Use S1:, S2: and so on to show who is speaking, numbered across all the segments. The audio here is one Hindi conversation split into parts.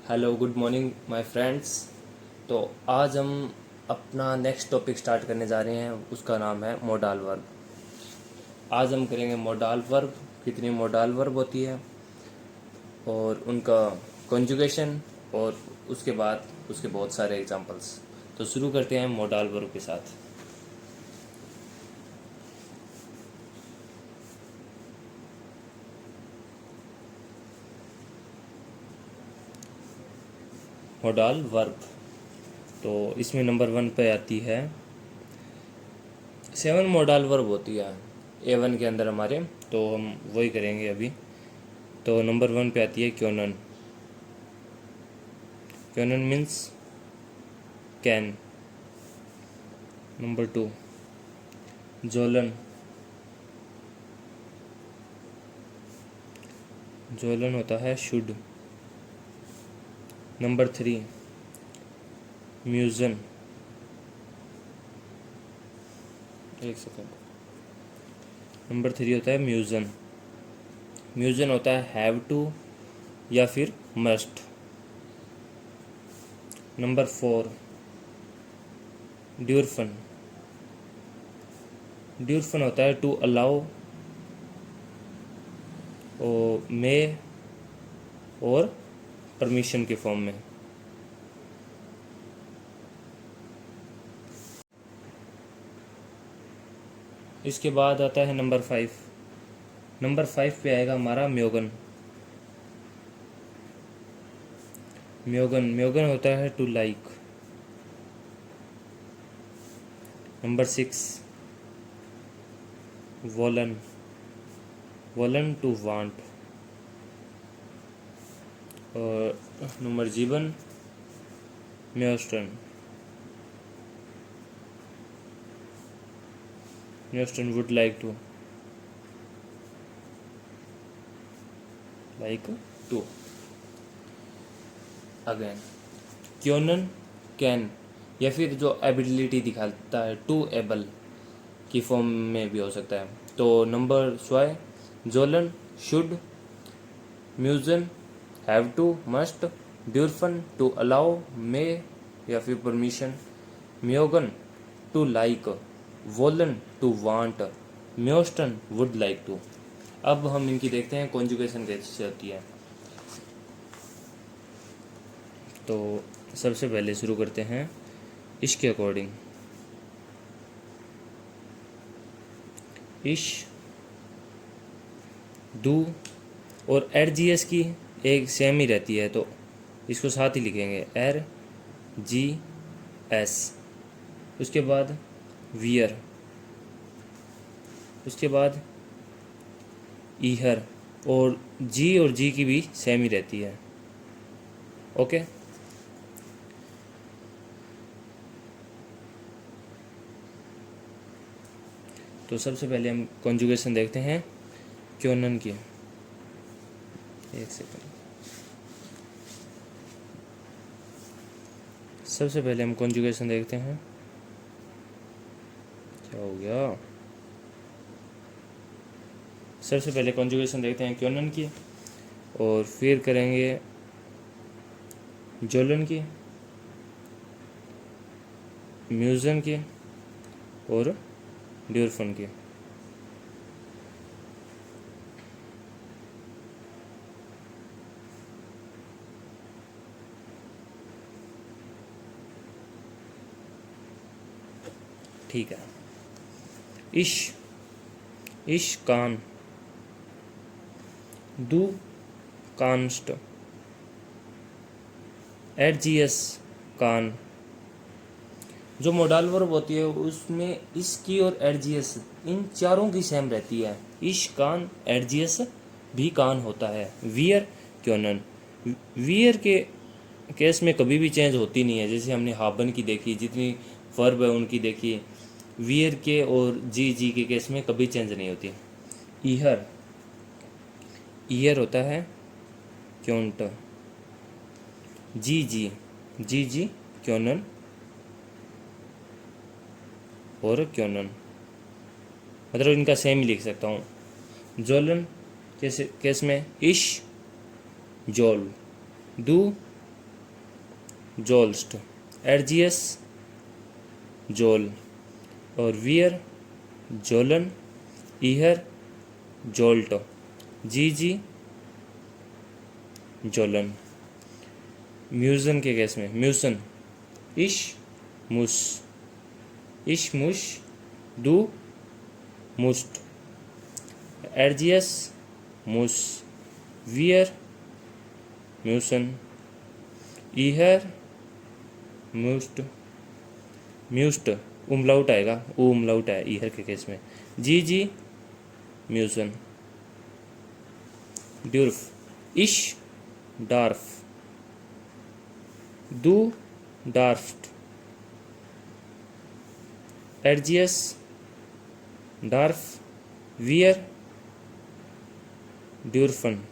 S1: Hello good morning my friends. तो आज हम अपना नेक्स्ट टॉपिक स्टार्ट करने जा रहे हैं, उसका नाम है मोडाल वर्ब। आज हम करेंगे मोडाल वर्ब, कितनी मोडाल वर्ब होती है और उनका कॉन्जुगेशन, और उसके बाद उसके बहुत सारे एग्जांपल्स। तो शुरू करते हैं मोडाल वर्ब के साथ। मोडाल वर्ब, तो इसमें नंबर 1 पे आती है 7 मोडाल वर्ब होती है A1 के अंदर हमारे, तो हम वही करेंगे अभी। तो नंबर 1 पे आती है क्योनन। क्योनन मीन्स कैन। नंबर 2 जोलन। जोलन होता है शुड। नंबर 3 म्यूजन। एक सेकेंड। नंबर 3 होता है म्यूजन। म्यूजन होता है हैव टू या फिर मस्ट। नंबर 4 ड्यूरफन। ड्यूरफन होता है टू अलाउ और मे और परमिशन के फॉर्म में। इसके बाद आता है नंबर 5। नंबर 5 पे आएगा हमारा म्योगन। म्योगन म्योगन होता है टू लाइक। नंबर 6 वोलन। वोलन टू वांट। और नंबर 7 म्योस्टन। म्योस्टन वुड लाइक टू। अगेन क्योनन कैन, या फिर जो एबिलिटी दिखाता है टू एबल की फॉर्म में भी हो सकता है। तो नंबर 6 जोलन शुड, म्यूजन हैव टू मस्ट, ड्यूरफन टू अलाउ मे या फिर परमिशन, म्योगन टू लाइक, वोलन टू वांट, म्योस्टन वुड लाइक टू। अब हम इनकी देखते हैं कॉन्जुगेशन कैसे होती है। तो सबसे पहले शुरू करते हैं इसके अकॉर्डिंग। इश, डू और एरजीएस की एक सेम ही रहती है, तो इसको साथ ही लिखेंगे एर जी एस। उसके बाद वियर, उसके बाद ईहर, और जी की भी सेम ही रहती है। ओके, तो सबसे पहले हम कॉन्जुगेशन देखते हैं क्योनन की। एक सेकंड। सबसे पहले हम कॉन्जुगेशन देखते हैं। क्या हो गया? सबसे पहले कॉन्जुगेशन देखते हैं क्योनन की, और फिर करेंगे जोलन की, म्यूजन की और ड्यूरफन की। ठीक है। इश कान, डू कांस्ट, एरजीएस कान। जो मोडाल वर्ब होती है उसमें इसकी और एरजीएस इन चारों की सेम रहती है। इश कान एरजीएस भी कान होता है। वियर क्योनन, वियर के केस में कभी भी चेंज होती नहीं है, जैसे हमने हाबन की देखी, जितनी वर्ब है उनकी देखी। वियर के और जी के केस में कभी चेंज नहीं होती। ईहर, ईयर होता है क्योंट। जी क्योनन और क्योनन, मतलब इनका सेम ही लिख सकता हूँ। जोलन केस में इश जोल, डू जोल्स्ट, एर्जियस जोल, और वियर जोलन, ईहर जोल्ट, जी जोलन। म्यूजन के केस में म्यूसन, इश मुस, इश मुश, डू मुस्ट, एर्जियस मुस, वियर म्यूसन, ईहर म्यूस्ट, म्यूस्ट उमलाउट आएगा, ओ उमलाउट है ईहर के केस में, जी म्यूसन, ड्यूर्फ, इश डार्फ, दू डार्फ्ट, एर्जियस डार्फ, वियर ड्यूर्फन,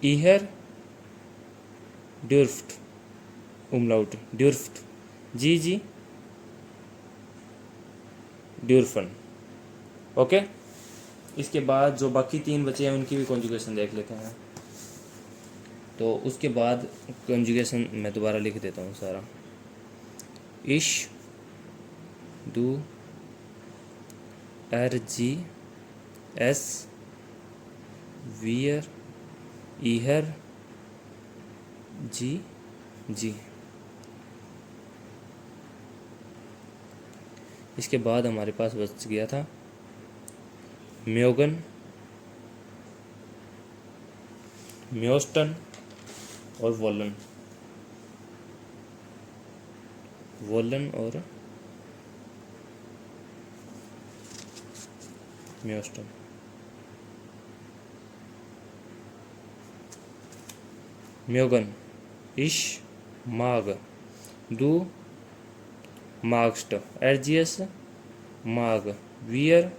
S1: ईहर ड्यूर्फ्ट उमलाउट ड्यूर्फ्ट, जी ड्यूर्फन। ओके, इसके बाद जो बाकी तीन बचे हैं उनकी भी कॉन्जुगेशन देख लेते हैं। तो उसके बाद कॉन्जुगेशन मैं दोबारा लिख देता हूँ सारा। इश, डू, एर्जियस, वियर, ईहर, जी। इसके बाद हमारे पास बच गया था म्योगन, म्योस्टन और वोलन, वोलन और म्योस्टन। म्योगन, इश माग, डू मार्क्स्ट, एर्जियस माग, वियर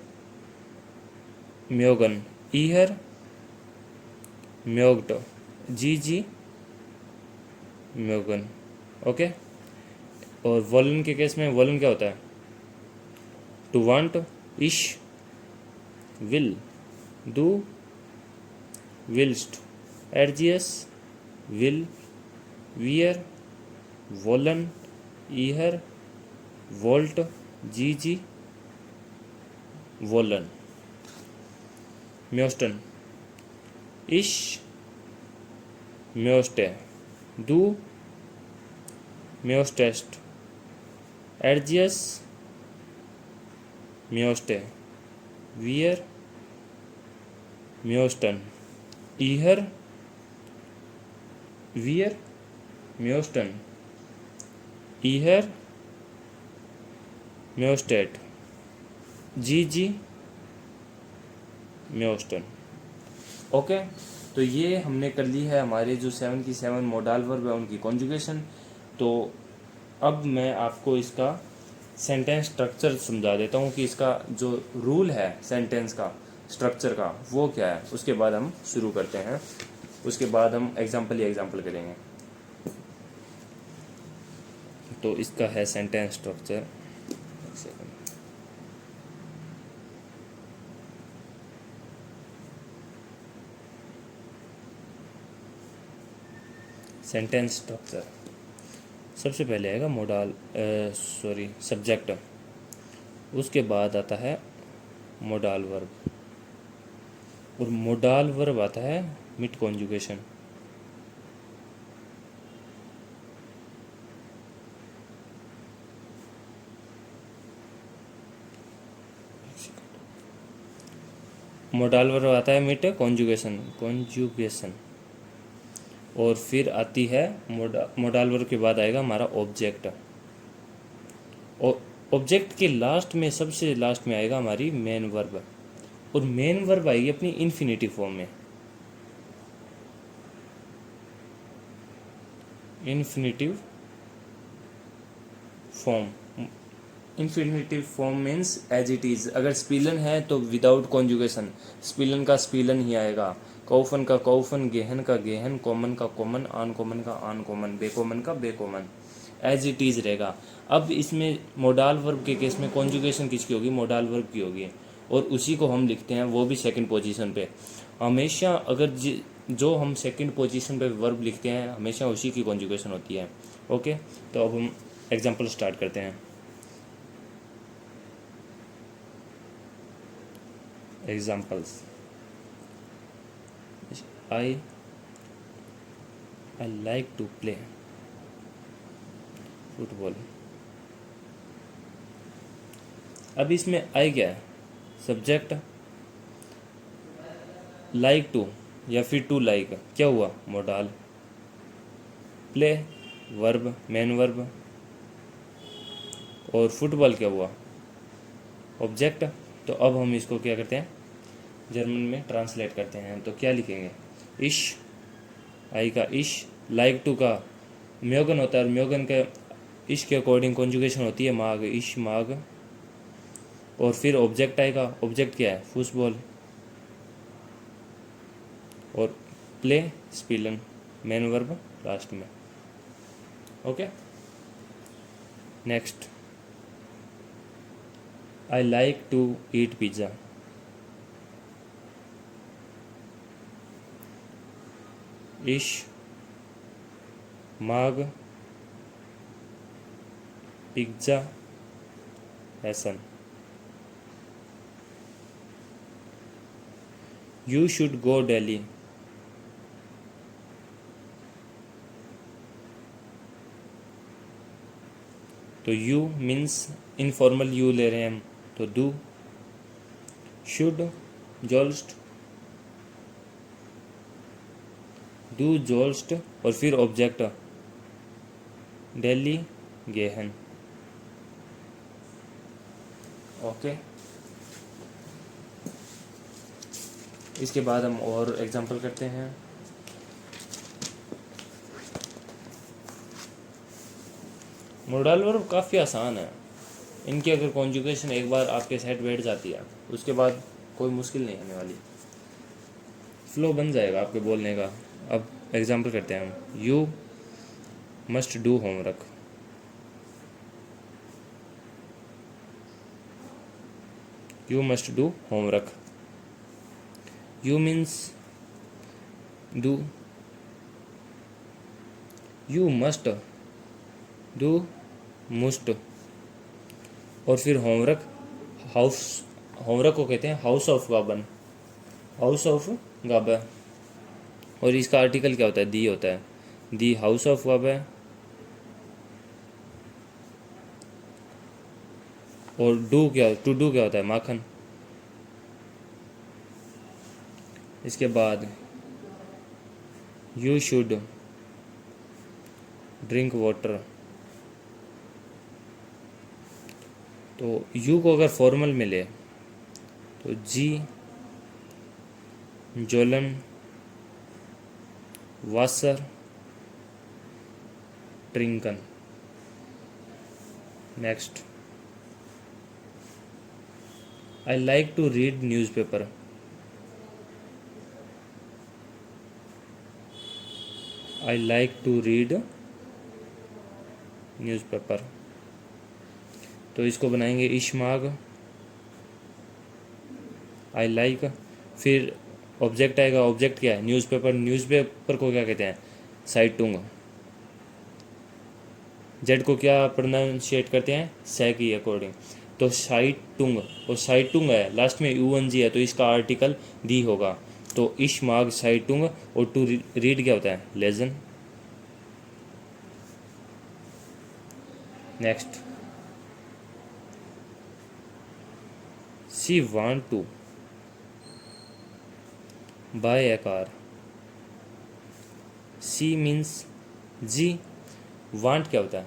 S1: म्योगन, ईहर म्योग्ट, जी म्योगन। ओके, और वोलन के केस में वोलन क्या होता है? टू वांट, इश विल, डू विल्स्ट, एर्जियस विल, वियर वोलन, ईहर वोल्ट, जी वोलन। म्योस्टन, इश म्योस्टे, डू म्योस्टेस्ट, एर्जियस म्योस्टे, वियर म्योस्टन, ईहर वियर म्योस्टन, ईहर म्योस्टेट, जी म्योस्टन। ओके, तो ये हमने कर ली है हमारे जो 7 की 7 मोडाल वर्ब है उनकी कॉन्जुगेशन। तो अब मैं आपको इसका सेंटेंस स्ट्रक्चर समझा देता हूँ कि इसका जो रूल है सेंटेंस का स्ट्रक्चर का वो क्या है, उसके बाद हम शुरू करते हैं। उसके बाद हम एग्जाम्पल करेंगे। तो इसका है सेंटेंस स्ट्रक्चर। सेंटेंस स्ट्रक्चर सबसे पहले आएगा सब्जेक्ट, उसके बाद आता है मोडाल वर्ब, और मोडाल वर्ब आता है मिड कॉन्जुगेशन। मोडाल वर्ब आता है मिड कॉन्जुगेशन, और फिर आती है मोडाल वर्ब के बाद आएगा हमारा ऑब्जेक्ट, और ऑब्जेक्ट के लास्ट में सबसे लास्ट में आएगा हमारी मेन वर्ब, और मेन वर्ब आएगी अपनी इन्फिनेटिव फॉर्म में। Infinitive form means as it is. अगर स्पीलन है तो विदाउट कॉन्जुगेशन, स्पीलन का स्पीलन ही आएगा, कौफन का कौफन, गेहन का गेहन, कॉमन का कॉमन, अनकॉमन का अनकॉमन, बेकॉमन का बेकॉमन, एज इट इज रहेगा। अब इसमें मोडाल वर्ब के केस में कॉन्जुगेशन किसकी होगी? मोडाल वर्ब की होगी, और उसी को हम लिखते हैं वो भी सेकंड पोजीशन पे। हमेशा अगर जो हम सेकंड पोजीशन पे वर्ब लिखते हैं हमेशा उसी की कॉन्जुगेशन होती है। ओके, तो अब हम एग्जांपल स्टार्ट करते हैं। Examples, I like to play football. अब इसमें आई क्या है? सब्जेक्ट, लाइक टू या फिर टू लाइक क्या हुआ? Modal. Play verb, main verb, और फुटबॉल क्या हुआ? ऑब्जेक्ट। तो अब हम इसको क्या करते हैं, जर्मन में ट्रांसलेट करते हैं। तो क्या लिखेंगे? इश, आई का इश, लाइक टू का म्योगन होता है, और म्योगन के इश के अकॉर्डिंग कॉन्जुगेशन होती है माग, इश माग। और फिर ऑब्जेक्ट आएगा, ऑब्जेक्ट क्या है? फुटबॉल। और प्ले स्पिलन, मेन वर्ब लास्ट में। Okay, next, I like to eat pizza. इश माग पिज़्ज़ा एसन। You should go Delhi. तो यू मीन्स इनफॉर्मल यू ले रहे हैं हम, तो डू। शुड जोल्स्ट, डू जोल्स्ट, और फिर ऑब्जेक्ट दिल्ली गेहन। ओके, इसके बाद हम और एग्जांपल करते हैं। मोडाल वर्ब काफ़ी आसान है, इनकी अगर कॉन्जुगेशन एक बार आपके सेट बैठ जाती है उसके बाद कोई मुश्किल नहीं आने वाली, फ्लो बन जाएगा आपके बोलने का। अब एग्जांपल करते हैं हम। You must do homework. You must do homework. You means डू, यू मस्ट डू मुस्ट, और फिर होमवर्क, हाउस, होमवर्क को कहते हैं हाउस ऑफ गाबन, हाउस ऑफ गाबा। और इसका आर्टिकल क्या होता है? दी होता है, दी हाउस ऑफ गाबा। और डू क्या, टू डू क्या होता है? माखन। इसके बाद यू शुड ड्रिंक वाटर। तो यू को अगर फॉर्मल में ले तो जी जोलन वासर ट्रिंकन। Next, I like to read newspaper. I like to read newspaper. तो इसको बनाएंगे इश्माग, आई लाइक, फिर ऑब्जेक्ट आएगा, ऑब्जेक्ट क्या है? न्यूज़पेपर। न्यूज़पेपर को क्या कहते हैं? साइटुंग। जेड को क्या प्रोनाउंशिएट करते हैं? से की अकॉर्डिंग। तो साइटुंग, और साइटुंग है लास्ट में यूएनजी है, तो इसका आर्टिकल दी होगा। तो इश्माग साइटुंग, और टू रीड क्या होता है? लेजन। Next, she want to buy a car. She means जी, वांट क्या होता है?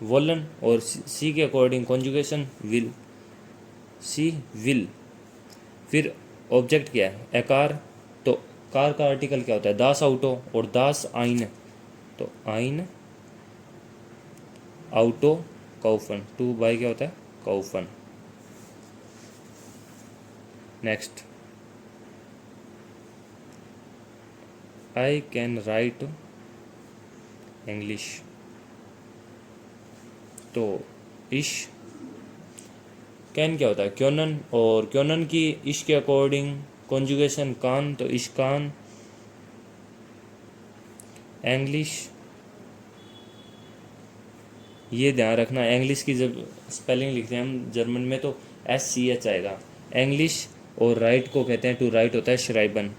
S1: वोलन, और सी के अकॉर्डिंग कॉन्जुगेशन विल, सी विल। फिर ऑब्जेक्ट क्या है? A car. तो कार का आर्टिकल क्या होता है? दास आउटो, और दास आइन, तो आइन आउटो काउफन। टू बाय क्या होता है? काउफन। Next, I can write English. तो इश कैन क्या होता है? क्योनन, और क्योनन की इश के अकॉर्डिंग कॉन्जुगेशन कान, तो इश कान इंग्लिश ये ध्यान रखना, इंग्लिश की जब स्पेलिंग लिखते हैं हम जर्मन में तो SCH आएगा। इंग्लिश और राइट को कहते हैं, टू राइट होता है श्राइबन,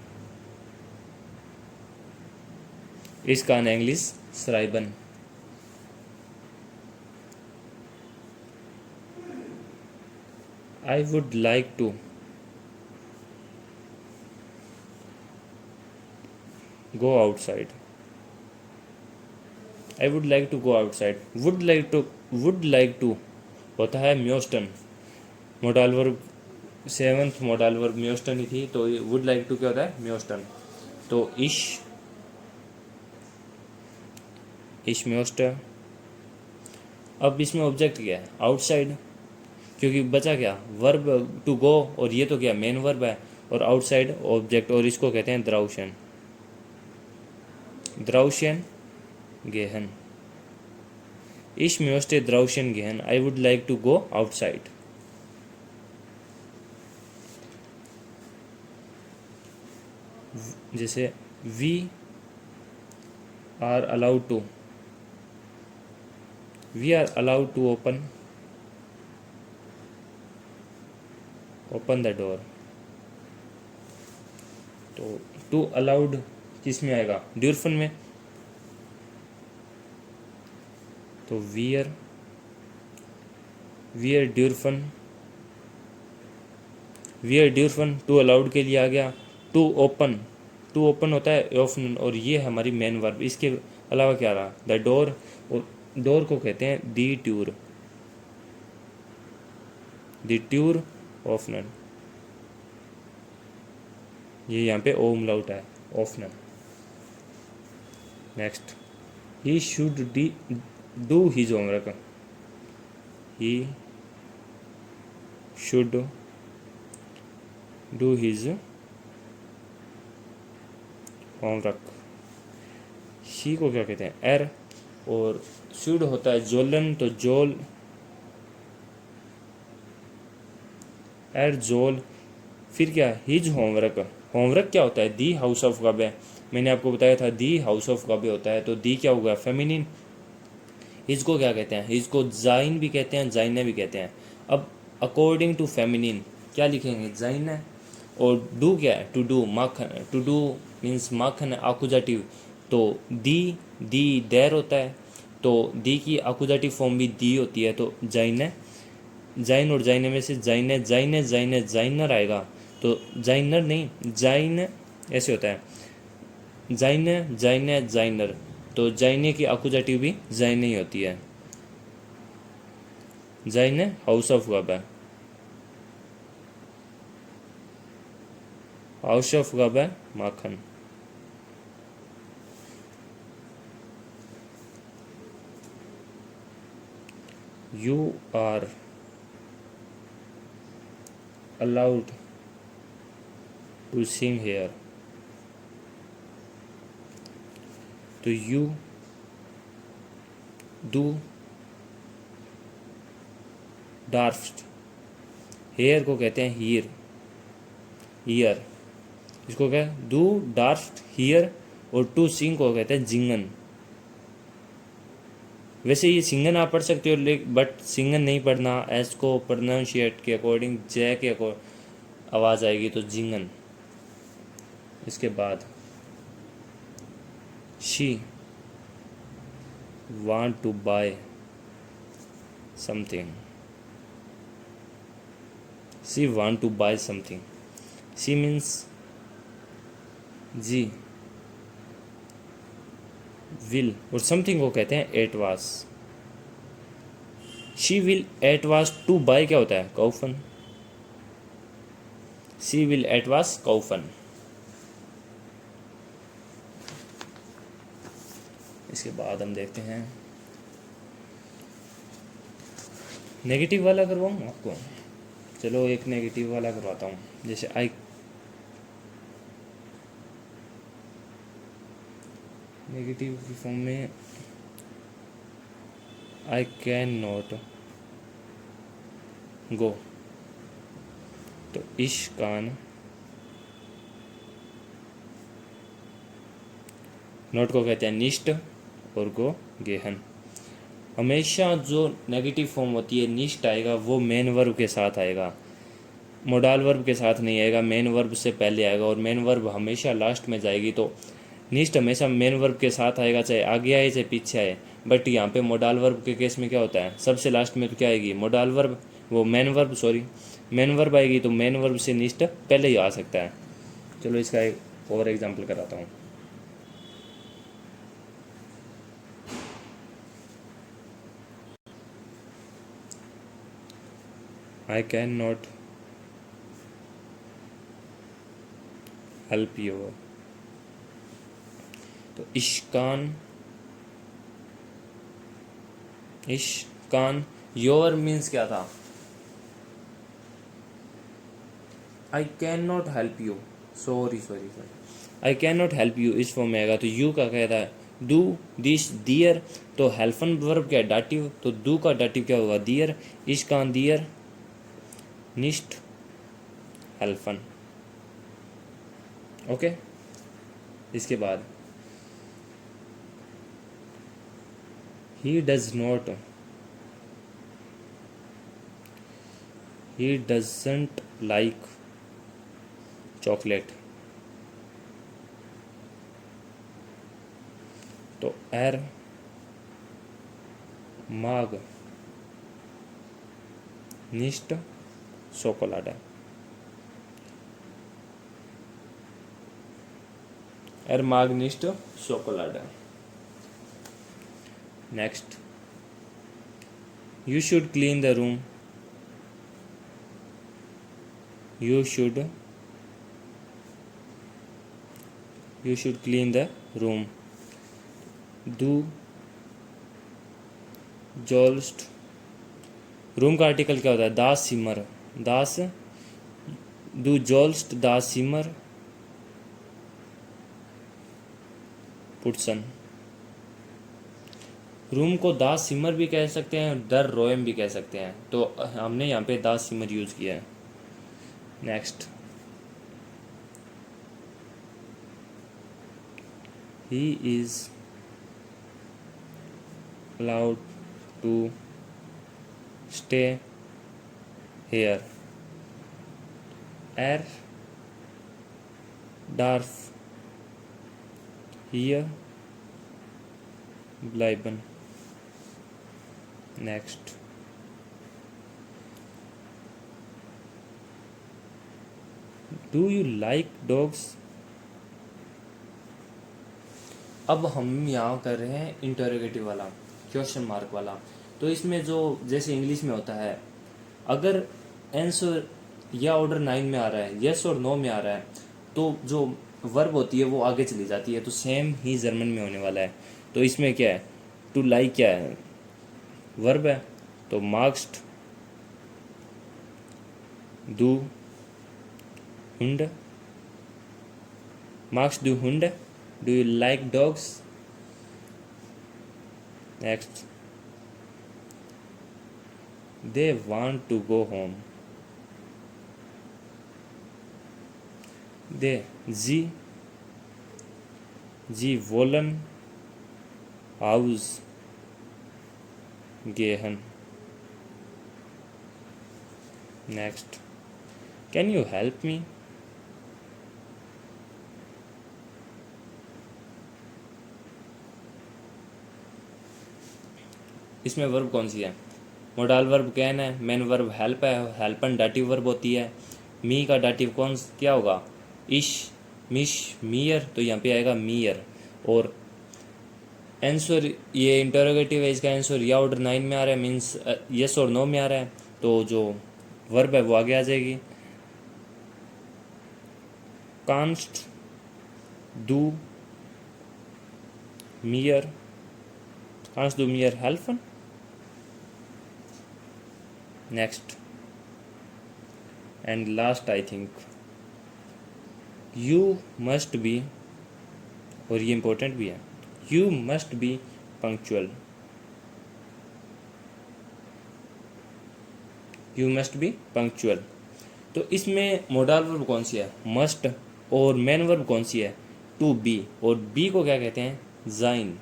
S1: इसका इंग्लिश श्राइबन। I would like to go outside, I would like to go outside. Would like to होता है म्योस्टन, modal verb, 7th modal verb म्योस्टन ही थी, तो वुड लाइक टू क्या होता है, म्योस्टन। तो इश म्योस्टर। अब इसमें ऑब्जेक्ट क्या है, आउटसाइड, क्योंकि बचा क्या, वर्ब टू गो, और ये तो क्या मेन वर्ब है, और आउटसाइड ऑब्जेक्ट, और इसको कहते हैं द्राउशन, द्राउशन गेहन। इश म्योस्टे द्राउशन गेहन, I would like to go outside. जैसे we are allowed to, we are allowed to open the door. तो टू अलाउड किस में आएगा, ड्यूरफन में। तो वियर ड्यूरफन, वियर ड्यूरफन टू अलाउड के लिए आ गया। टू ओपन होता है ओपन, और ये है हमारी मेन वर्ब। इसके अलावा क्या रहा, द डोर, और डोर को कहते हैं दी ट्यूर ओफनर, ये यहाँ पे ओम लाउट है, ओफनर। Next, he should do his homework, he should do his homework. She को क्या कहते हैं, एर, और शुड होता है जोलन, तो जोल, एर जोल। फिर क्या, हिज होमवर्क, होमवर्क क्या होता है, दी हाउस ऑफ गबे, मैंने आपको बताया था दी हाउस ऑफ गबे होता है, तो दी क्या होगा, फेमिनिन। हिज को क्या कहते हैं, हिज को जाइन भी कहते हैं, जाइने भी कहते हैं। अब अकॉर्डिंग टू फेमिनिन क्या लिखेंगे, जाइन है। और डू क्या है, टू डू, माखन, टू डू मीन्स माखन है, आकुजाटिव, तो दी देर होता है, तो दी की आकुजाटिव फॉर्म भी दी होती है, तो जाइन है। जाइन और जाइने में से जाइनर आएगा, तो जाइनर नहीं, जाइन ऐसे होता है, जाइनर, तो जाइने की आकुजाटिव भी जाइने ही होती है। जाइने हाउस ऑफ गब है, हाउस ऑफ गब है माखन। You are allowed to sing here, तो you do darfst, here को कहते हैं ईयर, इसको क्या है, do darfst here, और to sing को कहते हैं जिंगन। वैसे ये सिंगन आप पढ़ सकते हो, बट सिंगन नहीं पढ़ना, एस को प्रोनाउंशिएट के अकॉर्डिंग, जय के आवाज़ आएगी, तो जिंगन। इसके बाद she want to buy something, she want to buy something, she means जी, विल, और समथिंग को कहते हैं एट वास। शी विल एट वास टू बाय क्या होता है, कौफन, शी विल एट वास कौफन। इसके बाद हम देखते हैं, नेगेटिव वाला करवाऊँ आपको, चलो एक नेगेटिव वाला करवाता हूँ। जैसे आई, नेगेटिव की फॉर्म में आई कैन नॉट गो, तो इश कान, नोट को कहते हैं निष्ठ, और गो गेहन। हमेशा जो नेगेटिव फॉर्म होती है निस्ट आएगा वो मेन वर्ब के साथ आएगा, मोडाल वर्ब के साथ नहीं आएगा, मेन वर्ब से पहले आएगा, और मेन वर्ब हमेशा लास्ट में जाएगी। तो निस्ट हमेशा मेन वर्ब के साथ आएगा, चाहे आगे आए चाहे पीछे आए। बट यहाँ पे मोडाल वर्ब के केस में क्या होता है, सबसे लास्ट में तो क्या आएगी, मोडाल वर्ब, वो main verb, sorry main verb आएगी, तो मेन वर्ब से निस्ट पहले ही आ सकता है। चलो इसका एक और एग्जाम्पल कराता हूँ। I can not help you. तो इश्कान योर मीन्स क्या था, I can not help you, sorry I can not help you इस फॉर्म में आएगा। तो यू का कहता है डू दिस दियर, तो हेल्पन वर्ब क्या है, डाटिव, तो डू का डाटिव क्या होगा, दियर। इश्कान दियर निस्ट हेल्पन। ओके, इसके बाद he doesn't like chocolate, तो एर माग निस्ट chocolate, एर माग निस्ट chocolate। Next, you should clean the room, you should clean the room। do joust, room का आर्टिकल क्या होता है, दास सिमर, दास, डू जोल्स्ट दास सिमर पुटसन। रूम को दास सिमर भी कह सकते हैं, डर रोएम भी कह सकते हैं, तो हमने यहाँ पे दास सिमर यूज किया है। Next, he is allowed to stay here, darf hier bleiben। Next, do you like dogs. अब हम यहाँ कर रहे हैं इंटरोगेटिव वाला, क्वेश्चन मार्क वाला। तो इसमें जो जैसे इंग्लिश में होता है, अगर आंसर या ऑर्डर 9 में आ रहा है, यस और नो में आ रहा है, तो जो वर्ब होती है वो आगे चली जाती है। तो सेम ही जर्मन में होने वाला है। तो इसमें क्या है, टू लाइक क्या है, वर्ब है, तो मार्क्स्ट डू हुंड, मार्क्स डू हुंड, do you like dogs. Next, they want to go home, दे जी वोलन हाउस गेहन। Next, can you help me, इसमें वर्ब कौन सी है, मोडाल वर्ब कैन है, मेन वर्ब हेल्प है, हेल्पन डाटिव वर्ब होती है। मी का डाटिव कौन क्या होगा, इश मिश मियर, तो यहाँ पे आएगा मियर। और आंसर ये इंटरोगेटिव है, इसका आंसर या ऑर्डर 9 में आ रहा है, मीन्स यस और नो में आ रहा है, तो जो वर्ब है वो आगे आ जाएगी। कांस्ट डू मियर, कांस्ट डू मियर हेल्पन। Next and last, I think you must be, और ये इंपॉर्टेंट भी है, you must be punctual, you must be punctual. तो इसमें मोडाल वर्ब कौन सी है, मस्ट, और मेन वर्ब कौन सी है, टू बी, और बी को क्या कहते हैं, जाइन।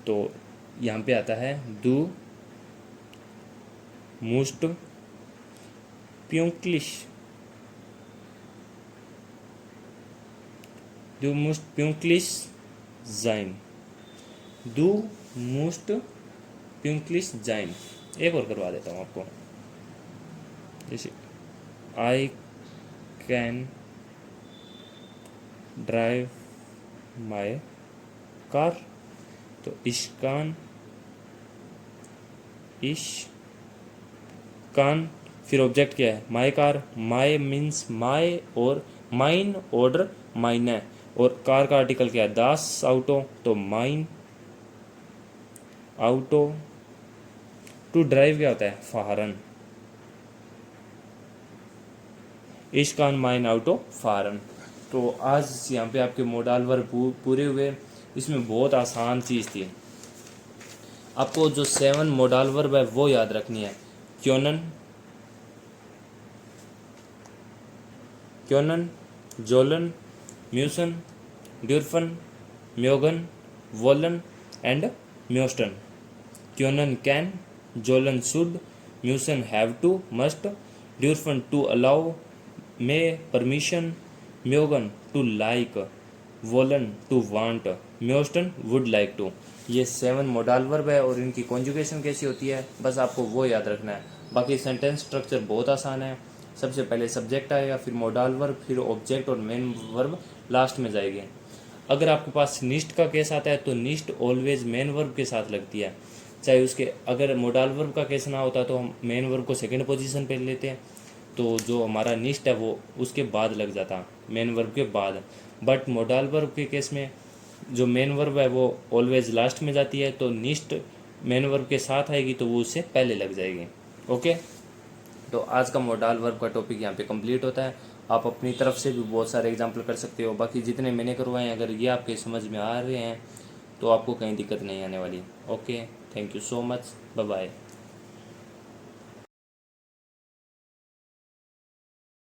S1: तो यहाँ पे आता है दू मोस्ट प्यूंक्लिश, दू मोस्ट प्यूंक्लिश जाइन, दू मोस्ट प्यूंक्लिश जाइन। एक और करवा देता हूँ आपको, जैसे I can drive my car, तो इश्कान, इश्कान, फिर ऑब्जेक्ट क्या है, my car, my means my और माइन ऑर्डर माइन है, और कार का आर्टिकल क्या है, दास आउटो, तो माइन आउटो। टू ड्राइव क्या होता है, फारन, इश्कान माइन आउटो फारन। तो आज यहाँ पे आपके मोडाल वर्ब पूरे हुए। इसमें बहुत आसान चीज़ थी, आपको जो 7 मोडाल वर्ब है वो याद रखनी है। क्योनन, क्योनन, जोलन, म्यूसन, ड्यूरफन, म्योगन, वोलन एंड म्योस्टन। क्योनन कैन, जोलन शुड, म्यूसन हैव टू मस्ट, ड्यूरफन टू अलाउ मे परमिशन, म्योगन टू लाइक, वोलन टू वांट, म्योस्टन वुड लाइक टू। ये 7 मोडाल वर्ब है और इनकी कॉन्जुगेशन कैसी होती है बस आपको वो याद रखना है। बाकी सेंटेंस स्ट्रक्चर बहुत आसान है। सबसे पहले सब्जेक्ट आएगा, फिर मोडाल वर्ब, फिर ऑब्जेक्ट और मेन वर्ब लास्ट में जाएगी। अगर आपके पास निस्ट का केस आता है तो निस्ट ऑलवेज मेन वर्ब के साथ लगती है, चाहे उसके अगर मोडाल वर्ब का केस ना होता तो हम मेन वर्ब को सेकंड पोजीशन पे लेते हैं, तो जो हमारा निस्ट है वो उसके बाद लग जाता, मेन वर्ब के बाद। बट मोडाल वर्ब के केस में जो मेन वर्ब है वो ऑलवेज लास्ट में जाती है, तो निस्ट मेन वर्ब के साथ आएगी तो वो उससे पहले लग जाएगी। ओके, तो आज का मोडाल वर्ब का टॉपिक यहाँ पे कंप्लीट होता है। आप अपनी तरफ से भी बहुत सारे एग्जाम्पल कर सकते हो। बाकी जितने मैंने करवाए हैं अगर ये आपके समझ में आ रहे हैं तो आपको कहीं दिक्कत नहीं आने वाली। Okay, thank you so much, bye bye.